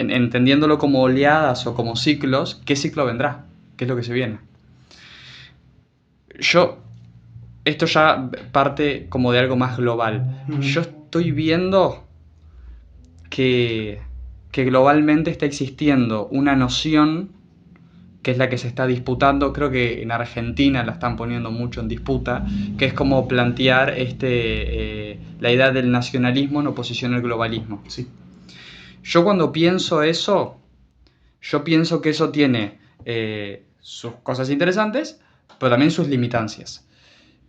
entendiéndolo como oleadas o como ciclos, ¿qué ciclo vendrá? ¿Qué es lo que se viene? Esto ya parte como de algo más global. Yo estoy viendo que globalmente está existiendo una noción que es la que se está disputando, creo que en Argentina la están poniendo mucho en disputa, que es como plantear la idea del nacionalismo en oposición al globalismo. Sí. Yo cuando pienso eso, yo pienso que eso tiene sus cosas interesantes, pero también sus limitancias.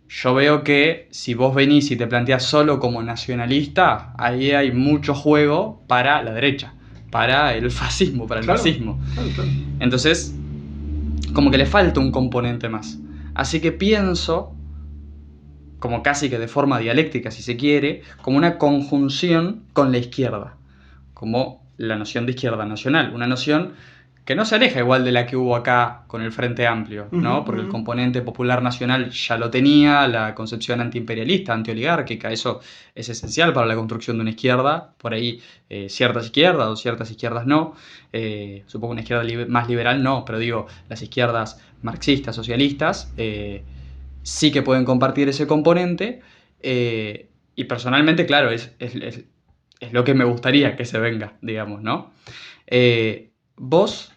Yo veo que si vos venís y te planteás solo como nacionalista, ahí hay mucho juego para la derecha, para el fascismo, para el nazismo. Claro. Entonces, como que le falta un componente más. Así que pienso, como casi que de forma dialéctica si se quiere, como una conjunción con la izquierda, como la noción de izquierda nacional, una noción que no se aleja igual de la que hubo acá con el Frente Amplio, ¿no? Porque el componente popular nacional ya lo tenía, la concepción antiimperialista, antioligárquica, eso es esencial para la construcción de una izquierda, por ahí ciertas izquierdas o ciertas izquierdas no, supongo una izquierda más liberal no, pero digo, las izquierdas marxistas, socialistas, sí que pueden compartir ese componente, y personalmente, claro, es lo que me gustaría que se venga, digamos, ¿no? Vos,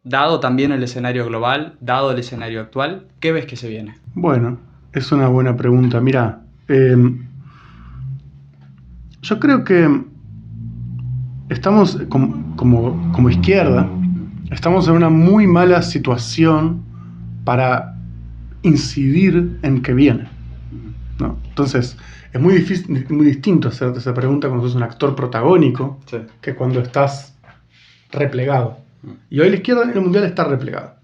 dado también el escenario global, dado el escenario actual, ¿qué ves que se viene? Bueno, es una buena pregunta. Mira, yo creo que estamos como izquierda, estamos en una muy mala situación para incidir en qué viene, ¿no? Entonces, es muy difícil, muy distinto hacerte esa pregunta cuando sos un actor protagónico, Sí. que cuando estás replegado. Y hoy la izquierda en el mundial está replegada.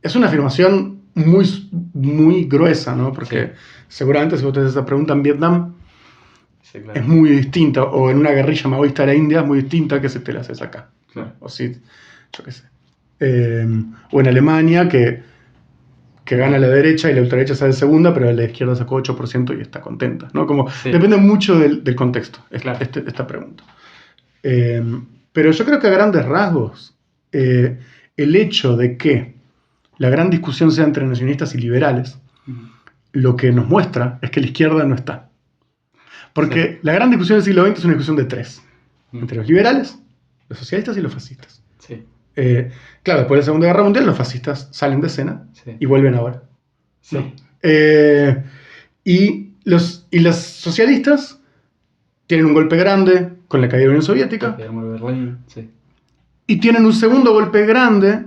Es una afirmación muy, muy gruesa, ¿no? Porque seguramente si vos te haces esa pregunta en Vietnam, claro, es muy distinta, o en una guerrilla maoísta de la India es muy distinta que si te la haces acá. Claro. O si, yo qué sé. O en Alemania, que gana la derecha y la ultraderecha sale segunda, pero la izquierda sacó 8% y está contenta, ¿no? Como depende mucho del contexto, claro, esta pregunta. Pero yo creo que a grandes rasgos, el hecho de que la gran discusión sea entre nacionalistas y liberales, lo que nos muestra es que la izquierda no está. Porque la gran discusión del siglo XX es una discusión de tres. Entre los liberales, los socialistas y los fascistas. Sí. Claro, después de la Segunda Guerra Mundial los fascistas salen de escena y vuelven ahora. Sí. ¿No? Y los socialistas tienen un golpe grande con la caída de la Unión Soviética. Berlín, sí. Y tienen un segundo golpe grande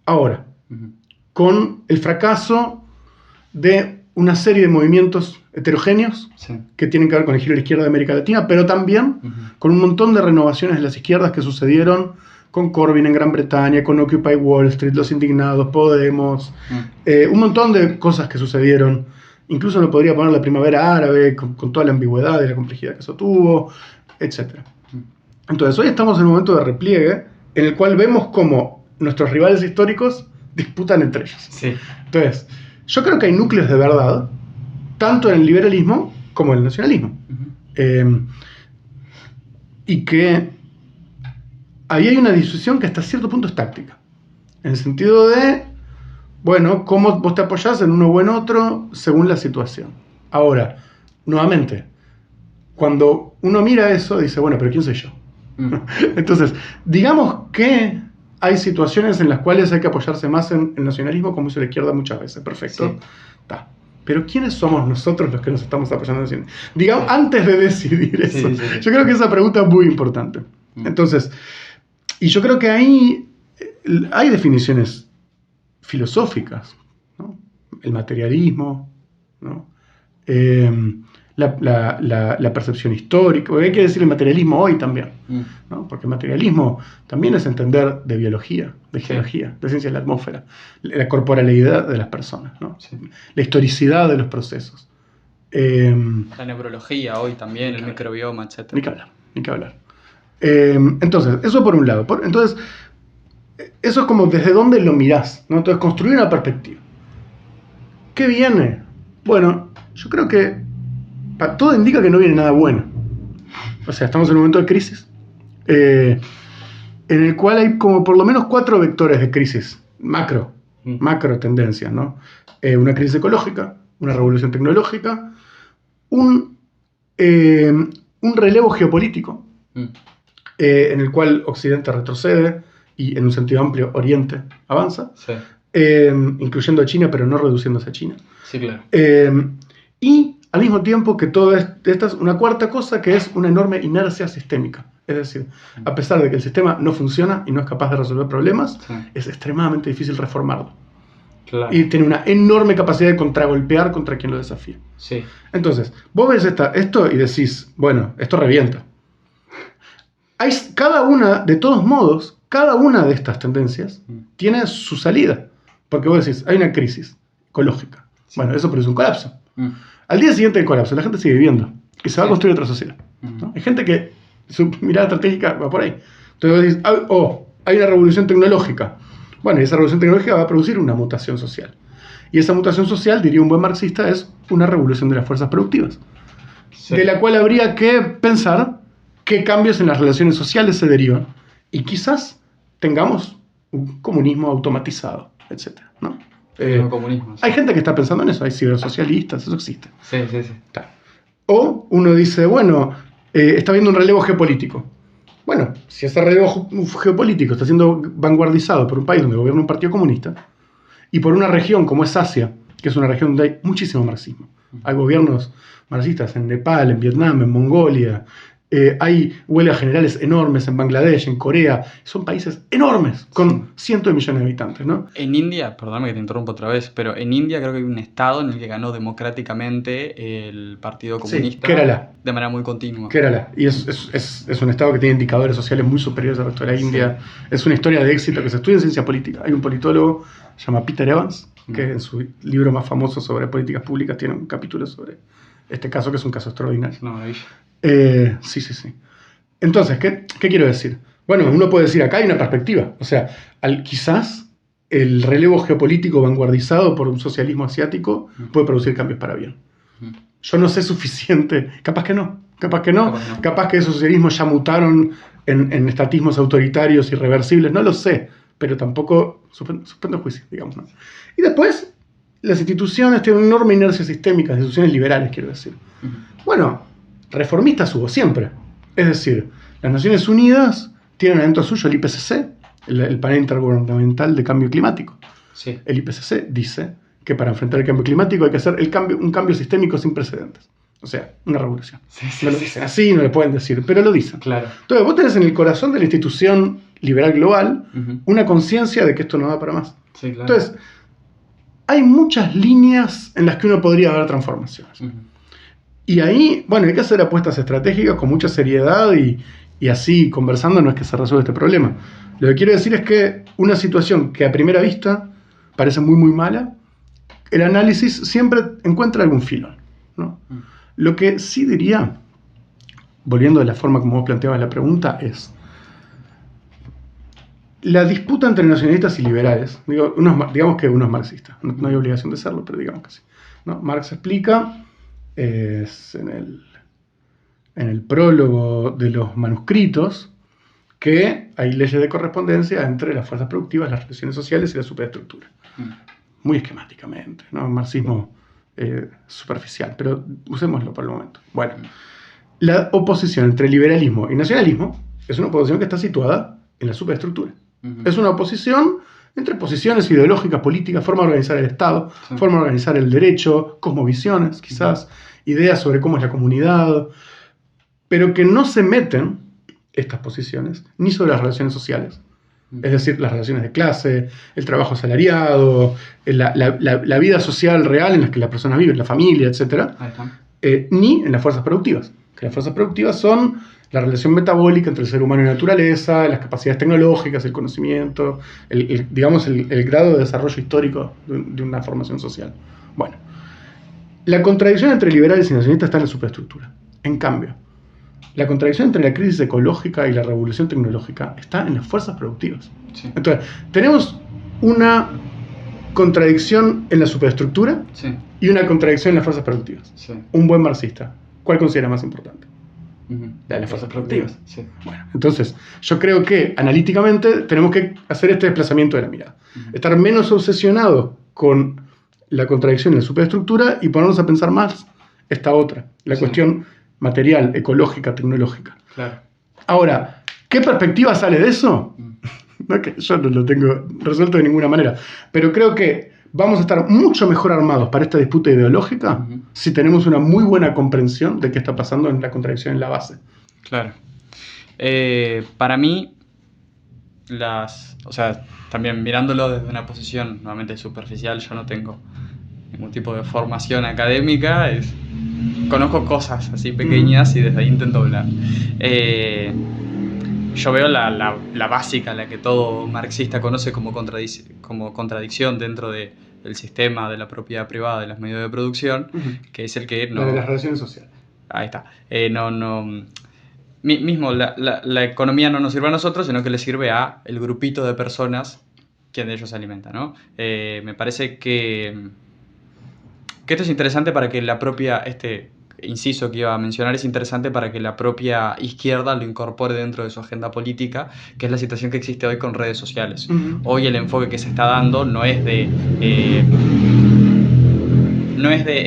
ahora, con el fracaso de una serie de movimientos heterogéneos que tienen que ver con el giro a la izquierda de América Latina, pero también con un montón de renovaciones de las izquierdas que sucedieron con Corbyn en Gran Bretaña, con Occupy Wall Street, Los Indignados, Podemos, un montón de cosas que sucedieron. Incluso lo podría poner la primavera árabe, con toda la ambigüedad y la complejidad que eso tuvo, etc. Entonces, hoy estamos en un momento de repliegue en el cual vemos cómo nuestros rivales históricos disputan entre ellos. Sí. Entonces, yo creo que hay núcleos de verdad, tanto en el liberalismo como en el nacionalismo. Y que ahí hay una discusión que hasta cierto punto es táctica. En el sentido de, bueno, cómo vos te apoyás en uno o en otro según la situación. Ahora, nuevamente, cuando uno mira eso, dice, bueno, pero ¿quién soy yo? Entonces, digamos que hay situaciones en las cuales hay que apoyarse más en el nacionalismo, como hizo la izquierda muchas veces. Perfecto. Sí. Pero ¿quiénes somos nosotros los que nos estamos apoyando en el nacionalismo? Digamos, antes de decidir eso. Yo creo que esa pregunta es muy importante. Entonces, y yo creo que ahí hay definiciones filosóficas, ¿no? El materialismo, ¿no? La percepción histórica, porque hay que decir el materialismo hoy también, ¿no? Porque el materialismo también es entender de biología, de geología, de ciencia de la atmósfera, la corporalidad de las personas, ¿no? La historicidad de los procesos. La neurología hoy también, el microbioma, etc. Ni que hablar. Entonces, eso por un lado. Entonces, eso es como desde dónde lo mirás, ¿no? Entonces, construir una perspectiva. ¿Qué viene? Bueno, yo creo que todo indica que no viene nada bueno. O sea, estamos en un momento de crisis. en el cual hay como por lo menos 4 vectores de crisis macro tendencias, ¿no? Una crisis ecológica, una revolución tecnológica, un relevo geopolítico, en el cual Occidente retrocede y en un sentido amplio Oriente avanza, Sí, incluyendo a China, pero no reduciéndose a China. sí, claro. Y al mismo tiempo que todo esta es una cuarta cosa, que es una enorme inercia sistémica. Es decir, a pesar de que el sistema no funciona y no es capaz de resolver problemas, Sí. es extremadamente difícil reformarlo. Claro. Y tiene una enorme capacidad de contragolpear contra quien lo desafía. Sí. Entonces, vos ves esto y decís, bueno, esto revienta. Cada una, de todos modos, cada una de estas tendencias tiene su salida. Porque vos decís, hay una crisis ecológica. Bueno, eso produce un colapso. Al día siguiente del colapso, la gente sigue viviendo y se va a construir otra sociedad, ¿no? Hay gente que su mirada estratégica va por ahí. Entonces vos decís, hay una revolución tecnológica. Bueno, y esa revolución tecnológica va a producir una mutación social. Y esa mutación social, diría un buen marxista, es una revolución de las fuerzas productivas. Sí. De la cual habría que pensar qué cambios en las relaciones sociales se derivan. Y quizás tengamos un comunismo automatizado, etc., ¿no? Comunismo, sí. Hay gente que está pensando en eso, hay cibersocialistas, eso existe. Sí. O uno dice, bueno, está habiendo un relevo geopolítico. Bueno, si ese relevo geopolítico está siendo vanguardizado por un país donde gobierna un partido comunista y por una región como es Asia, que es una región donde hay muchísimo marxismo. Hay gobiernos marxistas en Nepal, en Vietnam, en Mongolia. Hay huelgas generales enormes en Bangladesh, en Corea. Son países enormes, con cientos de millones de habitantes, ¿no? En India, perdóname que te interrumpo otra vez, pero en India creo que hay un estado en el que ganó democráticamente el Partido Comunista. Kerala. De manera muy continua. Kerala. Y es un estado que tiene indicadores sociales muy superiores al resto de la India. Es una historia de éxito que se estudia en ciencia política. Hay un politólogo, se llama Peter Evans, que en su libro más famoso sobre políticas públicas tiene un capítulo sobre este caso, que es un caso extraordinario. Es una maravilla. Sí. Entonces, ¿qué quiero decir? Bueno, uno puede decir, acá hay una perspectiva. O sea, quizás el relevo geopolítico vanguardizado por un socialismo asiático puede producir cambios para bien. Yo no sé suficiente, capaz que no. Capaz que esos socialismos ya mutaron en estatismos autoritarios irreversibles, no lo sé, pero tampoco suspendo juicio, digamos, ¿no? Y después, las instituciones tienen una enorme inercia sistémica, las instituciones liberales, quiero decir. Bueno, reformistas hubo siempre. Es decir, las Naciones Unidas tienen adentro suyo el IPCC, el Panel Intergubernamental de Cambio Climático. Sí. El IPCC dice que para enfrentar el cambio climático hay que hacer un cambio sistémico sin precedentes. O sea, una revolución. No lo dicen así, no le pueden decir, pero lo dicen. Claro. Entonces, vos tenés en el corazón de la institución liberal global una conciencia de que esto no da para más. Sí, claro. Entonces, hay muchas líneas en las que uno podría ver transformaciones. Y ahí, bueno, hay que hacer apuestas estratégicas con mucha seriedad y así, conversando, no es que se resuelva este problema. Lo que quiero decir es que una situación que a primera vista parece muy, muy mala, el análisis siempre encuentra algún filón, ¿no? Lo que sí diría, volviendo de la forma como vos planteabas la pregunta, es la disputa entre nacionalistas y liberales, digamos que uno es marxista, no hay obligación de serlo, pero digamos que sí, ¿no? Marx explica en el prólogo de los manuscritos que hay leyes de correspondencia entre las fuerzas productivas, las relaciones sociales y la superestructura. Muy esquemáticamente, ¿no? Un marxismo superficial, pero usémoslo por el momento. Bueno, la oposición entre liberalismo y nacionalismo es una oposición que está situada en la superestructura. Es una oposición entre posiciones ideológicas, políticas, forma de organizar el Estado, forma de organizar el derecho, cosmovisiones, quizás, ideas sobre cómo es la comunidad, pero que no se meten estas posiciones ni sobre las relaciones sociales. Es decir, las relaciones de clase, el trabajo asalariado, la vida social real en la que las personas viven, la familia, etc. Ni en las fuerzas productivas. Que las fuerzas productivas son la relación metabólica entre el ser humano y la naturaleza, las capacidades tecnológicas, el conocimiento, digamos, el grado de desarrollo histórico de una formación social. Bueno, la contradicción entre liberales y nacionalistas está en la superestructura. En cambio, la contradicción entre la crisis ecológica y la revolución tecnológica está en las fuerzas productivas. Sí. Entonces, tenemos una contradicción en la superestructura y una contradicción en las fuerzas productivas. Sí. Un buen marxista, ¿cuál considera más importante? La de las fuerzas productivas. Sí. Bueno, entonces, yo creo que analíticamente tenemos que hacer este desplazamiento de la mirada. Estar menos obsesionados con la contradicción y la superestructura y ponernos a pensar más esta otra, la cuestión material, ecológica, tecnológica. Claro. Ahora, ¿qué perspectiva sale de eso? No es que yo no lo tengo resuelto de ninguna manera, pero creo que vamos a estar mucho mejor armados para esta disputa ideológica si tenemos una muy buena comprensión de qué está pasando en la contradicción en la base. Claro. Para mí, o sea, también mirándolo desde una posición nuevamente superficial, yo no tengo ningún tipo de formación académica, conozco cosas así pequeñas y desde ahí intento hablar. Yo veo la básica, la que todo marxista conoce como contradicción dentro del sistema de la propiedad privada de los medios de producción, que es el que no... La de las relaciones sociales. Ahí está. Mismo la economía no nos sirve a nosotros, sino que le sirve a el grupito de personas que de ellos se alimenta, ¿no? Me parece que esto es interesante para que la propia... inciso que iba a mencionar es interesante para que la propia izquierda lo incorpore dentro de su agenda política, que es la situación que existe hoy con redes sociales. Hoy el enfoque que se está dando no es de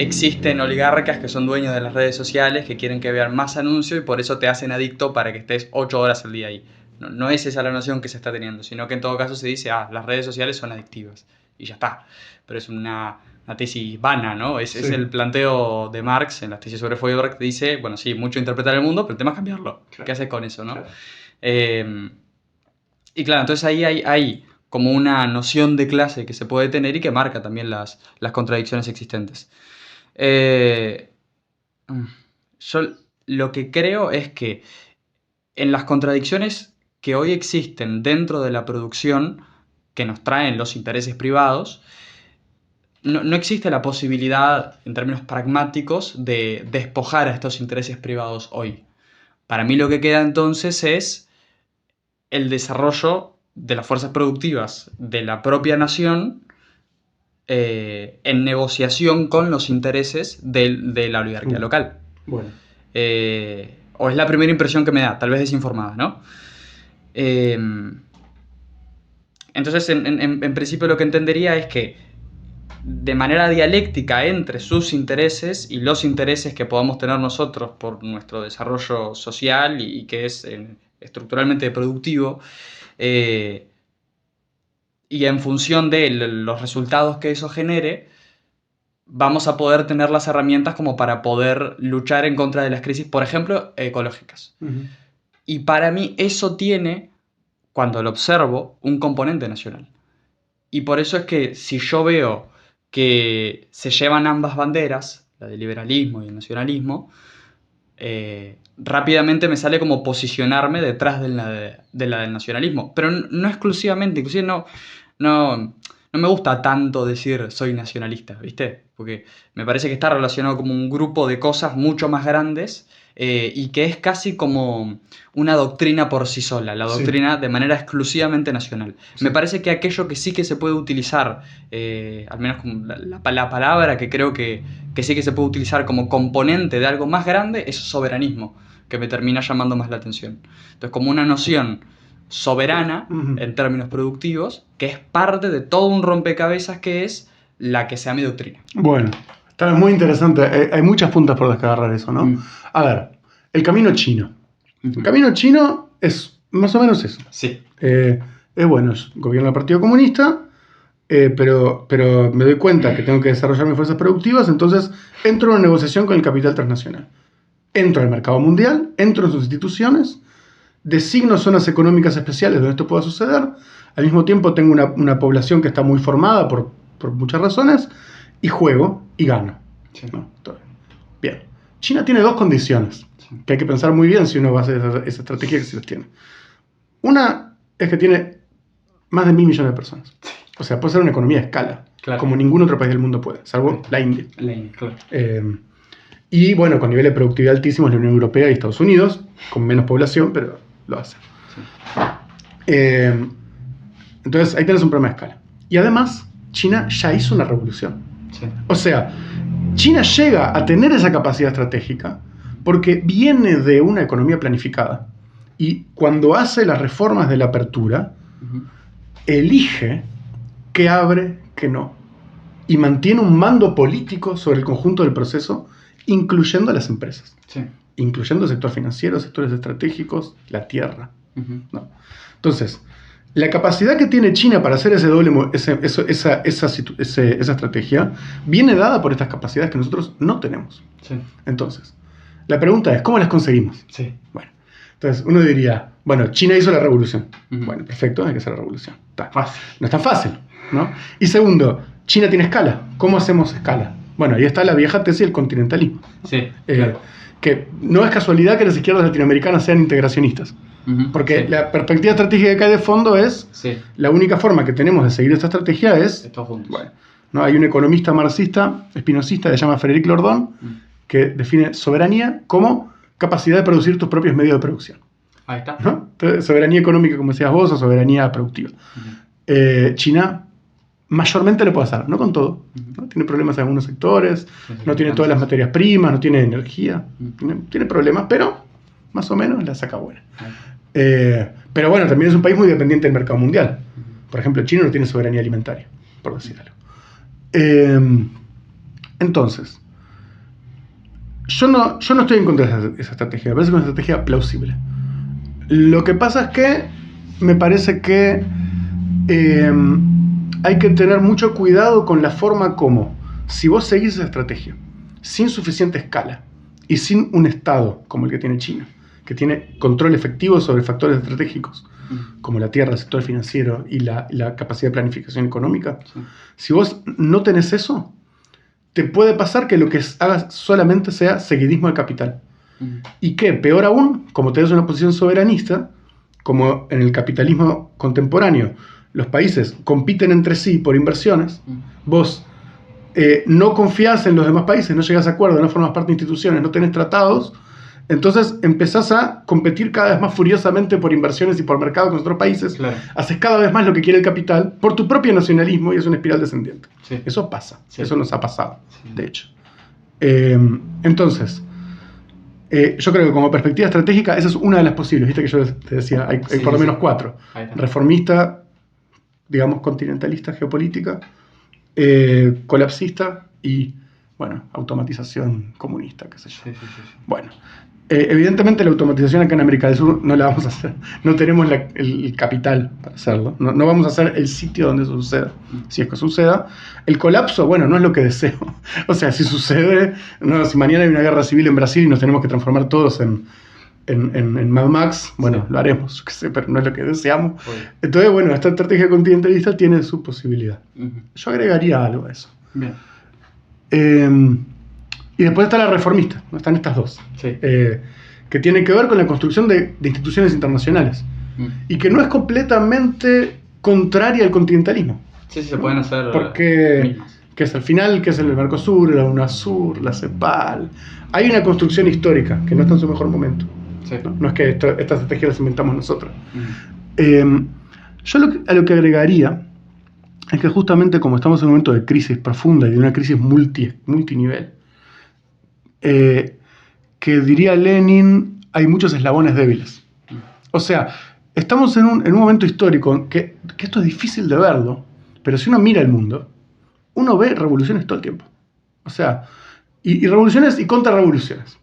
existen oligarcas que son dueños de las redes sociales que quieren que vean más anuncios y por eso te hacen adicto para que estés 8 horas al día ahí. No es esa la noción que se está teniendo, sino que en todo caso se dice, las redes sociales son adictivas y ya está. Pero es una tesis vana, ¿no? Es el planteo de Marx en la tesis sobre Feuerbach, que dice, bueno, sí, mucho interpretar el mundo, pero el tema es cambiarlo. Claro. ¿Qué haces con eso, no? Claro. Y claro, entonces ahí hay como una noción de clase que se puede tener y que marca también las contradicciones existentes. Yo lo que creo es que en las contradicciones que hoy existen dentro de la producción que nos traen los intereses privados, no existe la posibilidad, en términos pragmáticos, de despojar a estos intereses privados hoy. Para mí lo que queda entonces es el desarrollo de las fuerzas productivas de la propia nación en negociación con los intereses de la oligarquía local. Bueno. O es la primera impresión que me da, tal vez desinformada, ¿no? Entonces, en principio lo que entendería es que de manera dialéctica entre sus intereses y los intereses que podamos tener nosotros por nuestro desarrollo social y que es estructuralmente productivo, y en función de los resultados que eso genere, vamos a poder tener las herramientas como para poder luchar en contra de las crisis, por ejemplo, ecológicas. Y para mí eso tiene, cuando lo observo, un componente nacional. Y por eso es que si yo veo que se llevan ambas banderas, la del liberalismo y el nacionalismo, rápidamente me sale como posicionarme detrás de la del nacionalismo. Pero no exclusivamente, inclusive no me gusta tanto decir soy nacionalista, ¿viste? Porque me parece que está relacionado como un grupo de cosas mucho más grandes y que es casi como una doctrina por sí sola, la doctrina de manera exclusivamente nacional. Me parece que aquello que sí que se puede utilizar, al menos como la palabra que creo que sí que se puede utilizar como componente de algo más grande, es soberanismo, que me termina llamando más la atención. Entonces, como una noción soberana en términos productivos, que es parte de todo un rompecabezas que es la que sea mi doctrina. Bueno, está muy interesante. Hay muchas puntas por descargar eso, ¿no? A ver, el camino chino. El camino chino es más o menos eso. Sí. Es bueno, es gobierno del Partido Comunista, pero me doy cuenta que tengo que desarrollar mis fuerzas productivas, entonces entro en una negociación con el capital transnacional. Entro al mercado mundial, entro en sus instituciones, designo zonas económicas especiales donde esto pueda suceder. Al mismo tiempo tengo una población que está muy formada por muchas razones y juego y gano. Sí. ¿No? Bien. China tiene dos condiciones que hay que pensar muy bien si uno va a hacer esa estrategia que se las tiene. Una es que tiene más de 1.000 millones de personas. O sea, puede ser una economía de escala, como ningún otro país del mundo puede, salvo la India. La India, claro. Y bueno, con niveles de productividad altísimos la Unión Europea y Estados Unidos, con menos población, pero lo hace. Sí. Entonces ahí tenés un problema de escala. Y además, China ya hizo una revolución. Sí. O sea, China llega a tener esa capacidad estratégica Porque viene de una economía planificada. Y cuando hace las reformas de la apertura, elige qué abre, qué no. Y mantiene un mando político sobre el conjunto del proceso, incluyendo a las empresas. Sí. Incluyendo el sector financiero, sectores estratégicos, la tierra. ¿No? Entonces, la capacidad que tiene China para hacer esa estrategia viene dada por estas capacidades que nosotros no tenemos. Sí. Entonces, la pregunta es, ¿cómo las conseguimos? Sí. Bueno, entonces uno diría, bueno, China hizo la revolución. Bueno, perfecto, hay que hacer la revolución. Fácil. No es tan fácil, ¿no? Y segundo, China tiene escala. ¿Cómo hacemos escala? Bueno, ahí está la vieja tesis del continentalismo. Sí, claro. Que no es casualidad que las izquierdas latinoamericanas sean integracionistas. Porque la perspectiva estratégica que hay de fondo es la única forma que tenemos de seguir esta estrategia es... Todos juntos. Bueno, ¿no? Hay un economista marxista, espinosista, que se llama Frédéric Lordon, que define soberanía como capacidad de producir tus propios medios de producción. Ahí está. ¿No? Entonces, soberanía económica, como decías vos, o soberanía productiva. China mayormente lo puede hacer, no con todo. ¿No? Tiene problemas en algunos sectores, no tiene todas las materias primas, no tiene energía, tiene problemas, pero más o menos la saca buena. Pero bueno, también es un país muy dependiente del mercado mundial. Por ejemplo, China no tiene soberanía alimentaria, por decir algo. Entonces, yo no estoy en contra de esa estrategia, me parece que es una estrategia plausible. Lo que pasa es que me parece que hay que tener mucho cuidado con la forma como, si vos seguís esa estrategia sin suficiente escala y sin un Estado como el que tiene China, que tiene control efectivo sobre factores estratégicos, como la tierra, el sector financiero y la capacidad de planificación económica, si vos no tenés eso, te puede pasar que lo que hagas solamente sea seguidismo del capital. Y que, peor aún, como tenés una posición soberanista, como en el capitalismo contemporáneo, los países compiten entre sí por inversiones, vos no confías en los demás países, no llegas a acuerdos, no formas parte de instituciones, no tenés tratados, entonces empezás a competir cada vez más furiosamente por inversiones y por mercado con otros países, haces cada vez más lo que quiere el capital por tu propio nacionalismo y es una espiral descendiente. Eso pasa, eso nos ha pasado, de hecho. Entonces, yo creo que como perspectiva estratégica esa es una de las posibles, viste que yo te decía, hay por lo menos 4. Reformista, digamos continentalista, geopolítica, colapsista y, bueno, automatización comunista, qué sé yo. Bueno, evidentemente la automatización acá en América del Sur no la vamos a hacer, no tenemos el capital para hacerlo, no vamos a hacer el sitio donde eso suceda, si es que suceda. El colapso, bueno, no es lo que deseo, o sea, si sucede, no, si mañana hay una guerra civil en Brasil y nos tenemos que transformar todos en Mad Max, bueno, lo haremos, yo qué sé, pero no es lo que deseamos. Entonces, bueno, esta estrategia continentalista tiene su posibilidad. Yo agregaría algo a eso. Bien. Y después está la reformista, ¿no? Están estas dos, que tienen que ver con la construcción de instituciones internacionales y que no es completamente contraria al continentalismo. Se pueden hacer porque que es al final, que es el Mercosur, la UNASUR, la CEPAL. Hay una construcción histórica que no está en su mejor momento. No es que esta estrategia las inventamos nosotros. Yo a lo que agregaría es que justamente como estamos en un momento de crisis profunda y de una crisis multinivel, que diría Lenin, hay muchos eslabones débiles. O sea, estamos en un momento histórico que esto es difícil de verlo, pero si uno mira el mundo, uno ve revoluciones todo el tiempo. O sea, y revoluciones y contrarrevoluciones.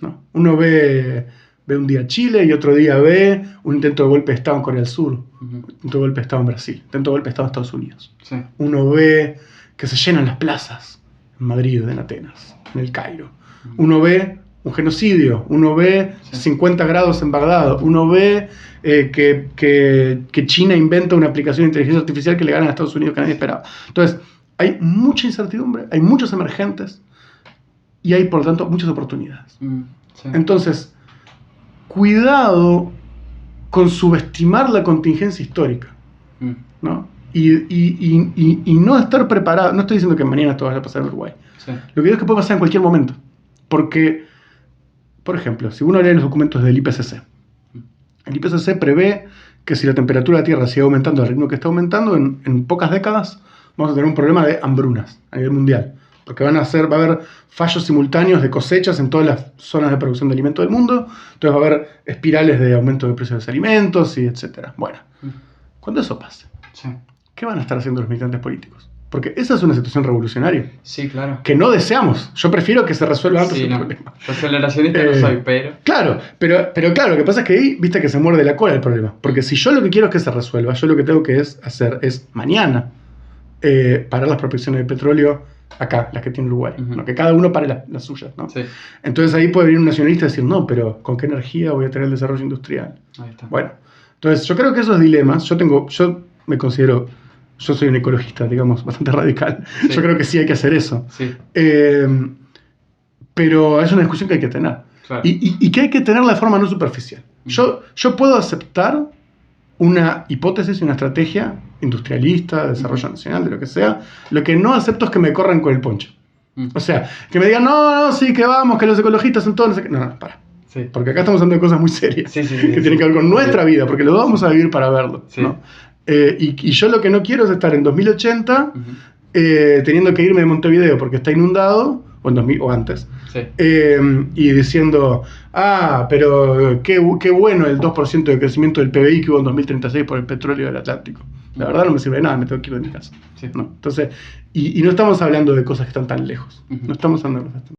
¿No? Uno ve un día Chile y otro día ve un intento de golpe de Estado en Corea del Sur, un intento de golpe de Estado en Brasil, un intento de golpe de Estado en Estados Unidos. Uno ve que se llenan las plazas en Madrid, en Atenas, en el Cairo. Uno ve un genocidio, uno ve 50 grados en Bagdad, uno ve que China inventa una aplicación de inteligencia artificial que le gana a Estados Unidos que nadie esperaba. Entonces, hay mucha incertidumbre, hay muchos emergentes y hay, por lo tanto, muchas oportunidades. Entonces, cuidado con subestimar la contingencia histórica, ¿no? Y no estar preparado. No estoy diciendo que mañana esto vaya a pasar en Uruguay. Lo que digo es que puede pasar en cualquier momento. Porque, por ejemplo, si uno lee los documentos del IPCC, el IPCC prevé que si la temperatura de la Tierra sigue aumentando al ritmo que está aumentando, en pocas décadas vamos a tener un problema de hambrunas a nivel mundial. Porque va a haber fallos simultáneos de cosechas en todas las zonas de producción de alimentos del mundo. Entonces va a haber espirales de aumento de precios de los alimentos y etcétera. Bueno, cuando eso pase, Sí. ¿qué van a estar haciendo los militantes políticos? Porque esa es una situación revolucionaria Sí, claro. que no deseamos. Yo prefiero que se resuelva antes el problema. Yo aceleracionista no soy, pero... Claro, pero claro, lo que pasa es que ahí, viste que se muerde la cola el problema. Porque si yo lo que quiero es que se resuelva, yo lo que tengo que hacer es mañana parar las prospecciones de petróleo acá, las que tiene Uruguay. ¿No? Que cada uno pare las suyas, ¿no? Sí. Entonces ahí puede venir un nacionalista y decir, no, pero ¿con qué energía voy a tener el desarrollo industrial? Ahí está. Bueno, entonces yo creo que esos dilemas, yo me considero, yo soy un ecologista, digamos, bastante radical. Sí. Yo creo que sí hay que hacer eso. Sí. Pero es una discusión que hay que tener. Claro. Y que hay que tenerla de forma no superficial. Yo puedo aceptar una hipótesis y una estrategia industrialista, de desarrollo nacional, de lo que sea. Lo que no acepto es que me corran con el poncho. O sea, que me digan, no, sí, que vamos, que los ecologistas son todos... No, para. Sí. Porque acá estamos hablando de cosas muy serias. Sí, que tienen que ver con nuestra vida, porque lo vamos a vivir para verlo. Sí. ¿No? Y yo lo que no quiero es estar en 2080 teniendo que irme de Montevideo porque está inundado, o antes, Sí. y diciendo, pero qué bueno el 2% de crecimiento del PBI que hubo en 2036 por el petróleo del Atlántico. La verdad no me sirve de nada, me tengo que ir de mi casa. Sí. ¿No? Entonces, y no estamos hablando de cosas que están tan lejos. No estamos hablando de cosas tan